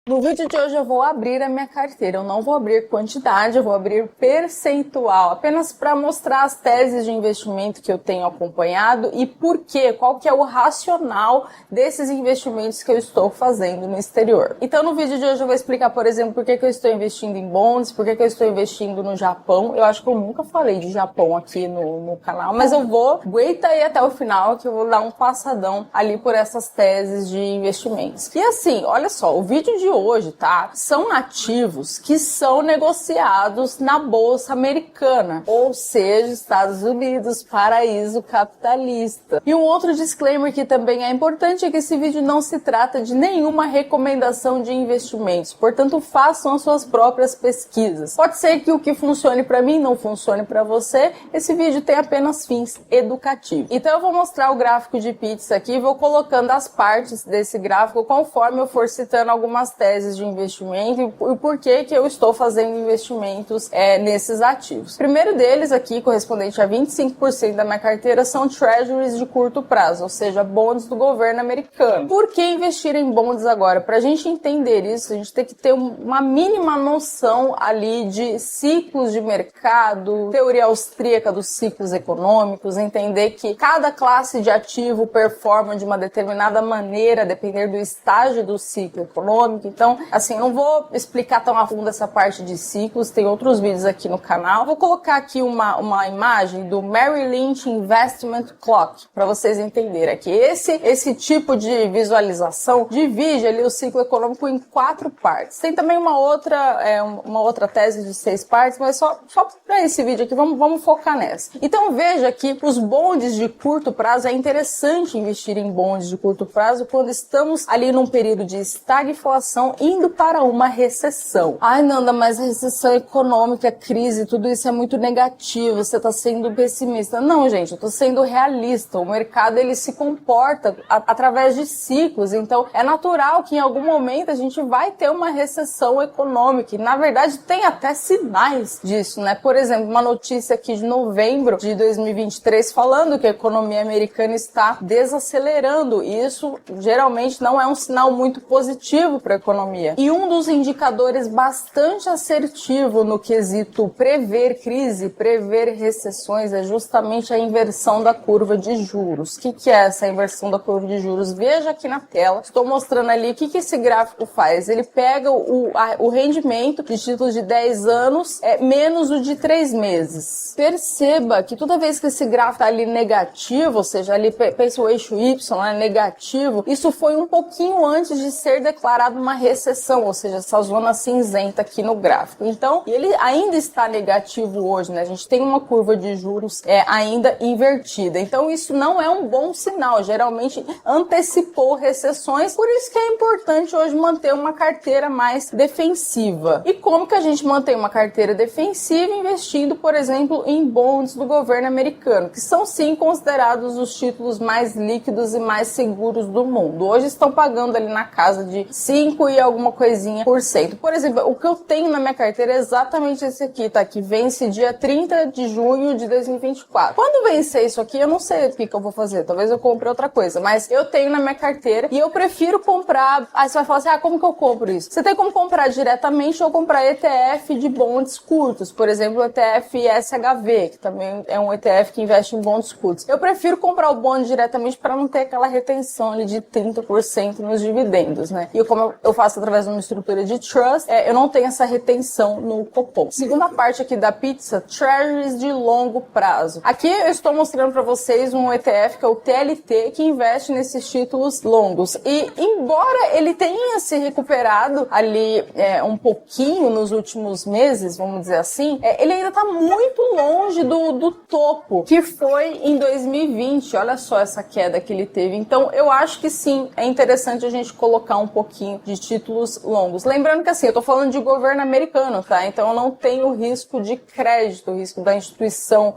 No vídeo de hoje eu vou abrir a minha carteira, eu não vou abrir quantidade, eu vou abrir percentual, apenas para mostrar as teses de investimento que eu tenho acompanhado e por quê, qual que é o racional desses investimentos que eu estou fazendo no exterior. Então no vídeo de hoje eu vou explicar, por exemplo, por que eu estou investindo em bonds, por que eu estou investindo no Japão. Eu acho que eu nunca falei de Japão aqui no canal, mas eu vou, aguenta aí até o final que eu vou dar um passadão ali por essas teses de investimentos. E assim, olha só, o vídeo de hoje, tá? São ativos que são negociados na bolsa americana, ou seja, Estados Unidos, paraíso capitalista. E um outro disclaimer que também é importante é que esse vídeo não se trata de nenhuma recomendação de investimentos, portanto, façam as suas próprias pesquisas. Pode ser que o que funcione para mim não funcione para você. Esse vídeo tem apenas fins educativos. Então eu vou mostrar o gráfico de pizza aqui, vou colocando as partes desse gráfico conforme eu for citando algumas teses de investimento e por que eu estou fazendo investimentos nesses ativos. O primeiro deles aqui, correspondente a 25% da minha carteira, são treasuries de curto prazo, ou seja, bonds do governo americano. Por que investir em bonds agora? Para a gente entender isso, a gente tem que ter uma mínima noção ali de ciclos de mercado, teoria austríaca dos ciclos econômicos, entender que cada classe de ativo performa de uma determinada maneira, a depender do estágio do ciclo econômico. Então, assim, eu não vou explicar tão a fundo essa parte de ciclos, tem outros vídeos aqui no canal. Vou colocar aqui uma imagem do Merrill Lynch Investment Clock, para vocês entenderem aqui. Esse tipo de visualização divide ali o ciclo econômico em 4 partes. Tem também uma outra tese de 6 partes, mas só para esse vídeo aqui, vamos focar nessa. Então, veja que os bondes de curto prazo, é interessante investir em bondes de curto prazo quando estamos ali num período de estagflação indo para uma recessão. Ai, Nanda, mas a recessão econômica, a crise, tudo isso é muito negativo, você está sendo pessimista. Não, gente, eu estou sendo realista. O mercado, ele se comporta através de ciclos, então é natural que em algum momento a gente vai ter uma recessão econômica e, na verdade, tem até sinais disso, né? Por exemplo, uma notícia aqui de novembro de 2023 falando que a economia americana está desacelerando e isso geralmente não é um sinal muito positivo para a economia. E um dos indicadores bastante assertivo no quesito prever crise, prever recessões, é justamente a inversão da curva de juros. O que é essa inversão da curva de juros? Veja aqui na tela, estou mostrando ali o que esse gráfico faz. Ele pega o rendimento de títulos de 10 anos menos o de 3 meses. Perceba que toda vez que esse gráfico está ali negativo, ou seja, ali pensa o eixo Y, negativo, isso foi um pouquinho antes de ser declarado uma recessão, ou seja, essa zona cinzenta aqui no gráfico. Então, ele ainda está negativo hoje, né? A gente tem uma curva de juros ainda invertida. Então, isso não é um bom sinal. Geralmente, antecipou recessões. Por isso que é importante hoje manter uma carteira mais defensiva. E como que a gente mantém uma carteira defensiva? Investindo, por exemplo, em bonds do governo americano, que são, sim, considerados os títulos mais líquidos e mais seguros do mundo. Hoje estão pagando ali na casa de 5 e alguma coisinha por cento. Por exemplo, o que eu tenho na minha carteira é exatamente esse aqui, tá? Que vence dia 30 de junho de 2024. Quando vencer isso aqui, eu não sei o que eu vou fazer. Talvez eu compre outra coisa, mas eu tenho na minha carteira e eu prefiro comprar. Aí você vai falar assim, como que eu compro isso? Você tem como comprar diretamente ou comprar ETF de bonds curtos. Por exemplo, o ETF SHV, que também é um ETF que investe em bonds curtos. Eu prefiro comprar o bond diretamente para não ter aquela retenção ali de 30% nos dividendos, né? E como eu faço através de uma estrutura de trust, eu não tenho essa retenção no cupom. Segunda parte aqui da pizza, treasuries de longo prazo. Aqui eu estou mostrando para vocês um ETF que é o TLT, que investe nesses títulos longos. E embora ele tenha se recuperado ali um pouquinho nos últimos meses, vamos dizer assim, ele ainda está muito longe do topo, que foi em 2020. Olha só essa queda que ele teve. Então, eu acho que sim, é interessante a gente colocar um pouquinho de títulos longos. Lembrando que assim, eu tô falando de governo americano, tá? Então eu não tenho risco de crédito, o risco da instituição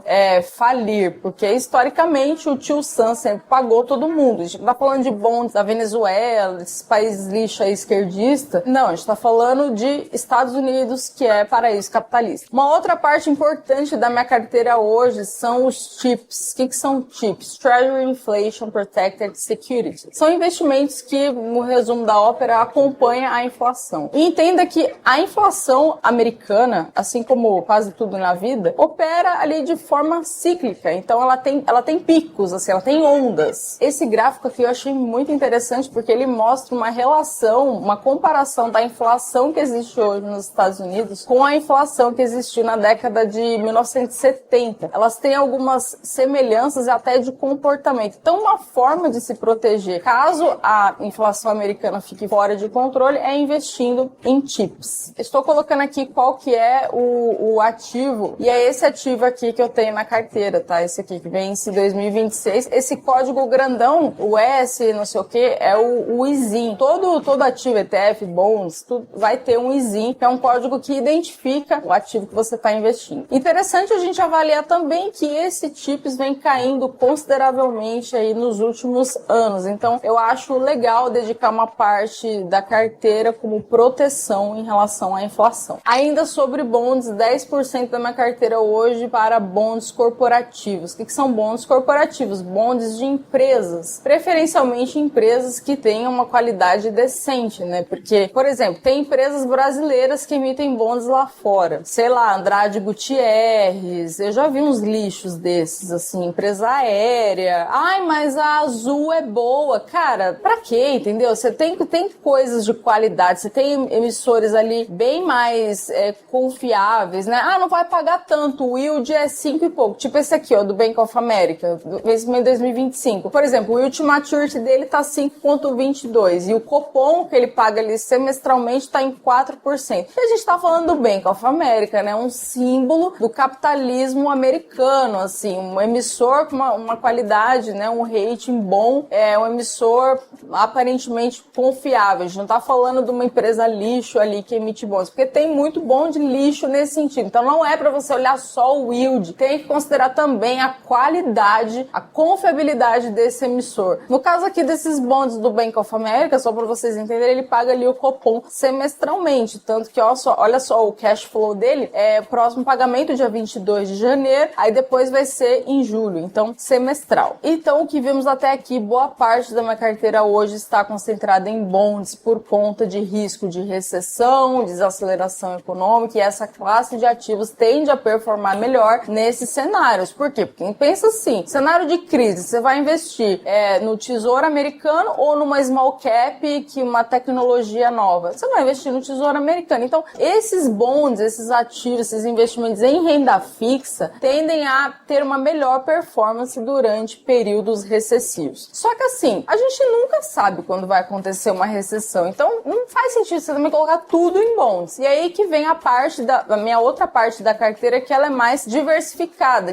falir, porque historicamente o tio Sam sempre pagou todo mundo. A gente não tá falando de bonds da Venezuela, desses países lixo aí esquerdista. Não, a gente tá falando de Estados Unidos, que é paraíso capitalista. Uma outra parte importante da minha carteira hoje são os TIPS. O que são TIPS? Treasury Inflation Protected Securities. São investimentos que, no resumo da ópera, acompanham acompanha a inflação. E entenda que a inflação americana, assim como quase tudo na vida, opera ali de forma cíclica. Então ela tem picos, assim, ela tem ondas. Esse gráfico aqui eu achei muito interessante porque ele mostra uma relação, uma comparação da inflação que existe hoje nos Estados Unidos com a inflação que existiu na década de 1970. Elas têm algumas semelhanças até de comportamento. Então, uma forma de se proteger caso a inflação americana fique fora de controle é investindo em chips. Estou colocando aqui qual que é o ativo, e é esse ativo aqui que eu tenho na carteira, tá? Esse aqui que vence em 2026. Esse código grandão, o S, não sei o que, é o ISIN. Todo ativo, ETF, bonds, tudo, vai ter um ISIN, que é um código que identifica o ativo que você está investindo. Interessante a gente avaliar também que esse chips vem caindo consideravelmente aí nos últimos anos. Então, eu acho legal dedicar uma parte da carteira como proteção em relação à inflação. Ainda sobre bonds, 10% da minha carteira hoje para bonds corporativos. O que são bonds corporativos? Bonds de empresas. Preferencialmente empresas que tenham uma qualidade decente, né? Porque, por exemplo, tem empresas brasileiras que emitem bonds lá fora. Sei lá, Andrade Gutierrez, eu já vi uns lixos desses, assim, empresa aérea. Ai, mas a Azul é boa. Cara, pra quê, entendeu? Você tem coisas de qualidade, você tem emissores ali bem mais confiáveis, né? Ah, não vai pagar tanto, o yield é 5 e pouco. Tipo esse aqui, ó, do Bank of America, vencimento 2025. Por exemplo, o yield maturity dele tá 5,22 e o cupom que ele paga ali semestralmente tá em 4%. E a gente tá falando do Bank of America, né? Um símbolo do capitalismo americano, assim, um emissor com uma qualidade, né? Um rating bom, um emissor aparentemente confiável. A gente não tá falando de uma empresa lixo ali que emite bons, porque tem muito bom de lixo nesse sentido. Então não é para você olhar só o yield, tem que considerar também a qualidade, a confiabilidade desse emissor. No caso aqui desses bonds do Bank of America, só para vocês entenderem, ele paga ali o cupom semestralmente, tanto que olha só o cash flow dele, próximo pagamento dia 22 de janeiro, aí depois vai ser em julho, então semestral. Então o que vimos até aqui, boa parte da minha carteira hoje está concentrada em bonds por conta de risco de recessão, desaceleração econômica, e essa classe de ativos tende a performar melhor nesses cenários. Por quê? Porque quem pensa assim, cenário de crise, você vai investir no tesouro americano ou numa small cap, que uma tecnologia nova? Você vai investir no tesouro americano. Então, esses bonds, esses ativos, esses investimentos em renda fixa tendem a ter uma melhor performance durante períodos recessivos. Só que assim, a gente nunca sabe quando vai acontecer uma recessão. Então, não faz sentido você também colocar tudo em bonds. E aí que vem a minha outra parte da carteira, que ela é mais diversificada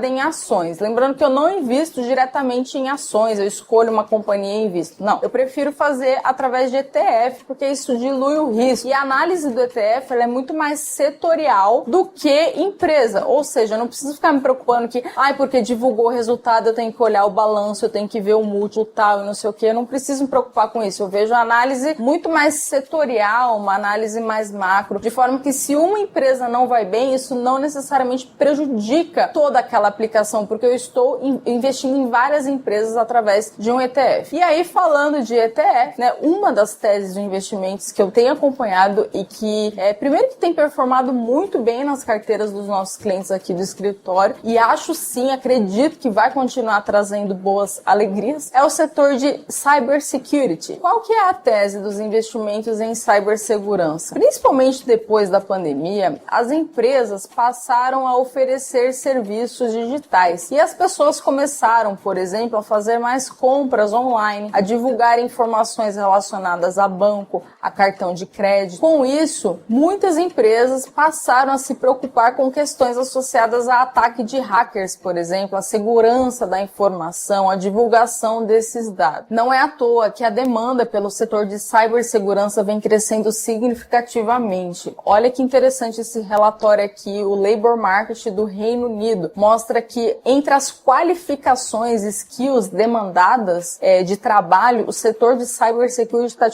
em ações. Lembrando que eu não invisto diretamente em ações, eu escolho uma companhia e invisto. Não, eu prefiro fazer através de ETF, porque isso dilui o risco. E a análise do ETF, ela é muito mais setorial do que empresa. Ou seja, eu não preciso ficar me preocupando que, porque divulgou o resultado, eu tenho que olhar o balanço, eu tenho que ver o múltiplo tal e não sei o que. Eu não preciso me preocupar com isso. Eu vejo a análise muito mais setorial, uma análise mais macro, de forma que se uma empresa não vai bem, isso não necessariamente prejudica toda aquela aplicação, porque eu estou investindo em várias empresas através de um ETF. E aí, falando de ETF, né, uma das teses de investimentos que eu tenho acompanhado e que, primeiro que tem performado muito bem nas carteiras dos nossos clientes aqui do escritório, e acredito que vai continuar trazendo boas alegrias, é o setor de cybersecurity. Qual que é a tese dos investimentos em cibersegurança? Principalmente depois da pandemia, as empresas passaram a oferecer serviços digitais e as pessoas começaram, por exemplo, a fazer mais compras online, a divulgar informações relacionadas a banco, a cartão de crédito. Com isso, muitas empresas passaram a se preocupar com questões associadas a ataque de hackers, por exemplo, a segurança da informação, a divulgação desses dados. Não é à toa que a demanda pelo setor de cibersegurança vem crescendo significativamente. Olha que interessante esse relatório aqui, o Labor Market do Reino Unido. Mostra que entre as qualificações, skills demandadas de trabalho, o setor de cybersecurity está,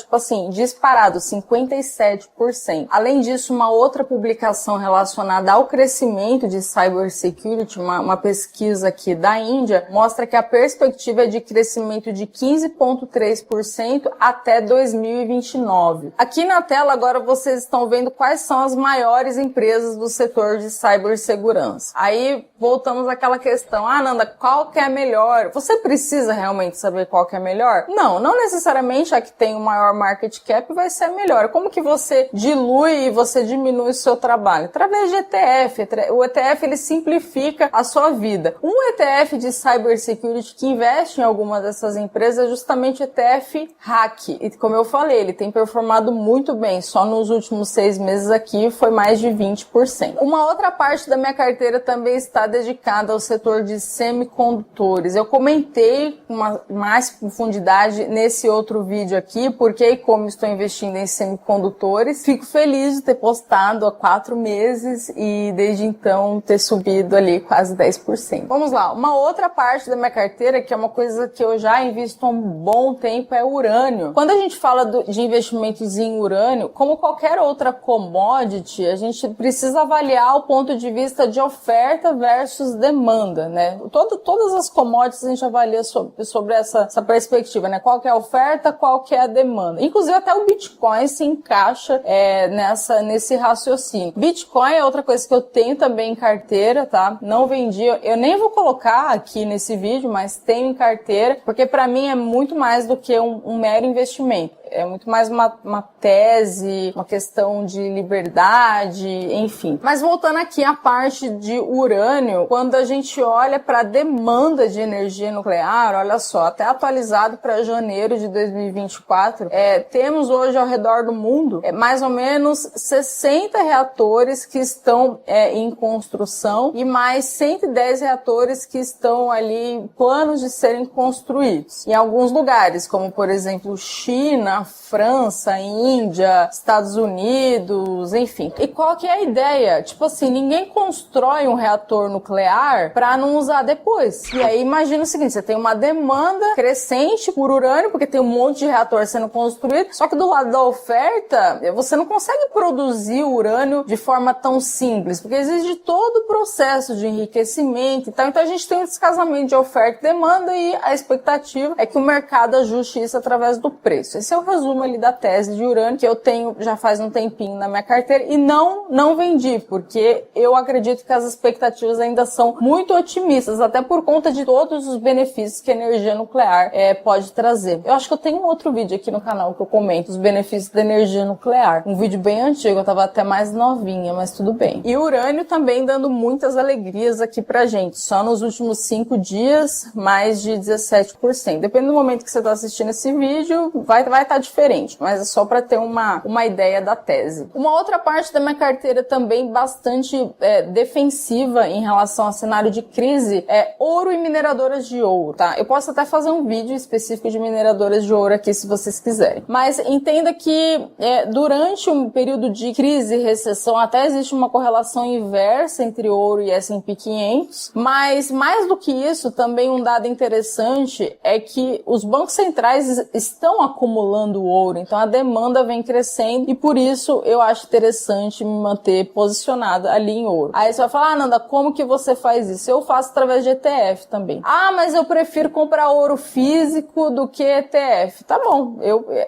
disparado, 57%. Além disso, uma outra publicação relacionada ao crescimento de cybersecurity, uma pesquisa aqui da Índia, mostra que a perspectiva é de crescimento de 15,3% até 2030. 2029. Aqui na tela agora vocês estão vendo quais são as maiores empresas do setor de cibersegurança. Aí voltamos àquela questão, Nanda, qual que é a melhor? Você precisa realmente saber qual que é a melhor? Não necessariamente a que tem o maior market cap vai ser a melhor. Como que você dilui e você diminui o seu trabalho? Através de ETF. O ETF ele simplifica a sua vida. Um ETF de cybersecurity que investe em alguma dessas empresas é justamente o ETF Hack. E como eu falei, ele tem performado muito bem. Só nos últimos 6 meses aqui foi mais de 20%. Uma outra parte da minha carteira também está dedicada ao setor de semicondutores. Eu comentei com mais profundidade nesse outro vídeo aqui, porque como estou investindo em semicondutores, fico feliz de ter postado há 4 meses e desde então ter subido ali quase 10%. Vamos lá, uma outra parte da minha carteira, que é uma coisa que eu já invisto há um bom tempo, é urânio. Quando a gente fala de investimentos em urânio, como qualquer outra commodity, a gente precisa avaliar o ponto de vista de oferta versus demanda, né? Todas as commodities a gente avalia sobre essa perspectiva, né? Qual que é a oferta, qual que é a demanda. Inclusive até o Bitcoin se encaixa nesse raciocínio. Bitcoin é outra coisa que eu tenho também em carteira, tá? Não vendi, eu nem vou colocar aqui nesse vídeo, mas tenho em carteira, porque para mim é muito mais do que um mero investimento. É muito mais uma tese, uma questão de liberdade, enfim. Mas voltando aqui à parte de urânio, quando a gente olha para a demanda de energia nuclear, olha só, até atualizado para janeiro de 2024, temos hoje ao redor do mundo mais ou menos 60 reatores que estão em construção e mais 110 reatores que estão ali em planos de serem construídos. Em alguns lugares, como por exemplo China, França, Índia, Estados Unidos, enfim. E qual que é a ideia? Tipo assim, ninguém constrói um reator nuclear para não usar depois. E aí imagina o seguinte, você tem uma demanda crescente por urânio, porque tem um monte de reator sendo construído, só que do lado da oferta, você não consegue produzir urânio de forma tão simples, porque exige todo o processo de enriquecimento e tal. Então a gente tem um descasamento de oferta e demanda e a expectativa é que o mercado ajuste isso através do preço. Esse é o resumo ali da tese de urânio que eu tenho já faz um tempinho na minha carteira e não vendi, porque eu acredito que as expectativas ainda são muito otimistas, até por conta de todos os benefícios que a energia nuclear pode trazer. Eu acho que eu tenho um outro vídeo aqui no canal que eu comento os benefícios da energia nuclear. Um vídeo bem antigo, eu tava até mais novinha, mas tudo bem. E o urânio também dando muitas alegrias aqui pra gente. Só nos últimos 5 dias, mais de 17%. Dependendo do momento que você tá assistindo esse vídeo, vai estar diferente, mas é só para ter uma ideia da tese. Uma outra parte da minha carteira também bastante defensiva em relação ao cenário de crise é ouro e mineradoras de ouro, tá? Eu posso até fazer um vídeo específico de mineradoras de ouro aqui se vocês quiserem. Mas entenda que durante um período de crise e recessão até existe uma correlação inversa entre ouro e S&P 500, mas mais do que isso, também um dado interessante é que os bancos centrais estão acumulando ouro, então a demanda vem crescendo e por isso eu acho interessante me manter posicionada ali em ouro. Aí você vai falar, Nanda, como que você faz isso? Eu faço através de ETF também. Mas eu prefiro comprar ouro físico do que ETF. Tá bom,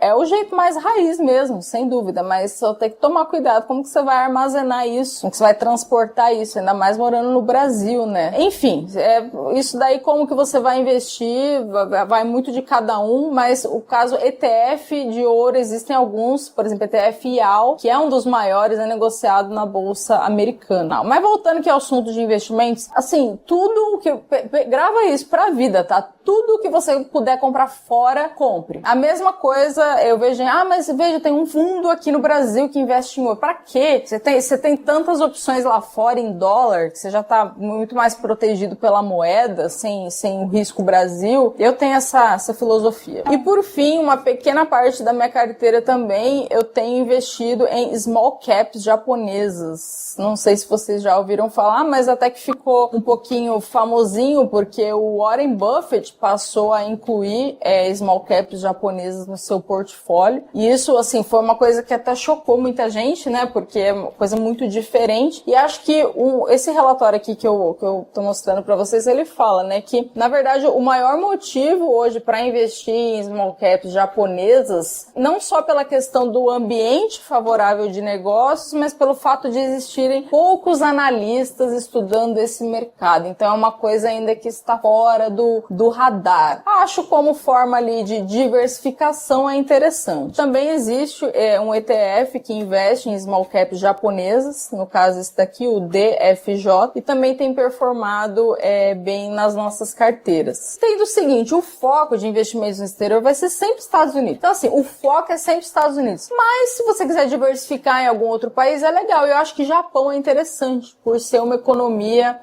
é o jeito mais raiz mesmo, sem dúvida, mas só tem que tomar cuidado como que você vai armazenar isso, como que você vai transportar isso, ainda mais morando no Brasil, né? Enfim, isso daí como que você vai investir, vai muito de cada um, mas o caso ETF de ouro, existem alguns, por exemplo, ETF IAL, que é um dos maiores, é negociado na Bolsa Americana. Mas voltando aqui ao assunto de investimentos, assim, tudo que... grava isso pra vida, tá? Tudo que você puder comprar fora, compre. A mesma coisa, eu vejo, mas veja, tem um fundo aqui no Brasil que investe em ouro. Pra quê? Você tem tantas opções lá fora em dólar, que você já tá muito mais protegido pela moeda, sem o risco Brasil. Eu tenho essa filosofia. E por fim, uma pequena parte da minha carteira também, eu tenho investido em small caps japonesas. Não sei se vocês já ouviram falar, mas até que ficou um pouquinho famosinho, porque o Warren Buffett passou a incluir small caps japonesas no seu portfólio. E isso, assim, foi uma coisa que até chocou muita gente, né? Porque é uma coisa muito diferente. E acho que esse relatório aqui que eu tô mostrando para vocês, ele fala, né, que, na verdade, o maior motivo hoje para investir em small caps japonesas, não só pela questão do ambiente favorável de negócios, mas pelo fato de existirem poucos analistas estudando esse mercado. Então é uma coisa ainda que está fora do radar. Acho como forma ali de diversificação é interessante. Também existe um ETF que investe em small caps japonesas, no caso esse daqui, o DFJ, e também tem performado bem nas nossas carteiras. Tendo o seguinte, o foco de investimentos no exterior vai ser sempre Estados Unidos. Então assim, o foco é sempre Estados Unidos. Mas se você quiser diversificar em algum outro país, é legal. Eu acho que Japão é interessante, por ser uma economia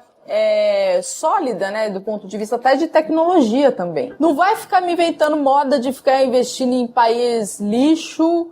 sólida, né, do ponto de vista até de tecnologia também. Não vai ficar me inventando moda de ficar investindo em país lixo,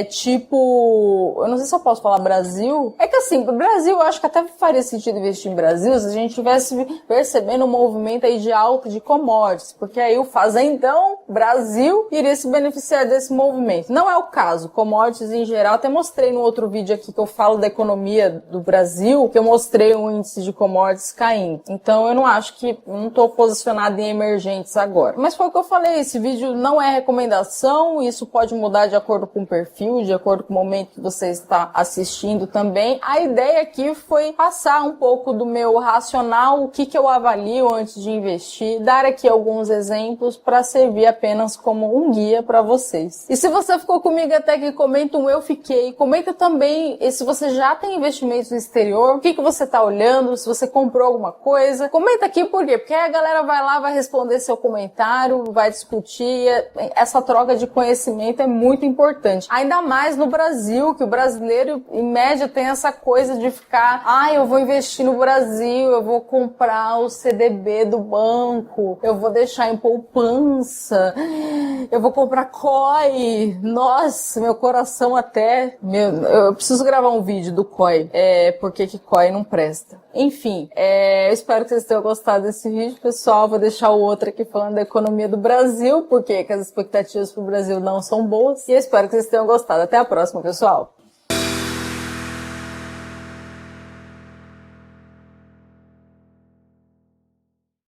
tipo, eu não sei se eu posso falar Brasil. É que assim, o Brasil, eu acho que até faria sentido investir em Brasil se a gente tivesse percebendo um movimento aí de alta de commodities, porque aí o fazendão Brasil iria se beneficiar desse movimento. Não é o caso. Commodities em geral, até mostrei no outro vídeo aqui que eu falo da economia do Brasil, que eu mostrei um índice de commodities caindo. Então eu não acho que, não estou posicionado em emergentes agora. Mas foi o que eu falei, esse vídeo não é recomendação, isso pode mudar de acordo com o perfil, de acordo com o momento que você está assistindo também. A ideia aqui foi passar um pouco do meu racional, o que eu avalio antes de investir, dar aqui alguns exemplos para servir apenas como um guia para vocês. E se você ficou comigo até aqui, comenta um eu fiquei, comenta também se você já tem investimentos no exterior, o que você está olhando, se você comprou alguma coisa. Comenta aqui por quê? Porque a galera vai lá, vai responder seu comentário, vai discutir. Essa troca de conhecimento é muito importante. Ainda mais no Brasil, que o brasileiro, em média, tem essa coisa de ficar, eu vou investir no Brasil, eu vou comprar o CDB do banco, eu vou deixar em poupança, eu vou comprar COI. Nossa, meu coração até... eu preciso gravar um vídeo do COI, porque que COI não presta. Enfim, eu espero que vocês tenham gostado desse vídeo, pessoal. Vou deixar o outro aqui falando da economia do Brasil, porque as expectativas para o Brasil não são boas. E eu espero que vocês tenham gostado. Até a próxima, pessoal!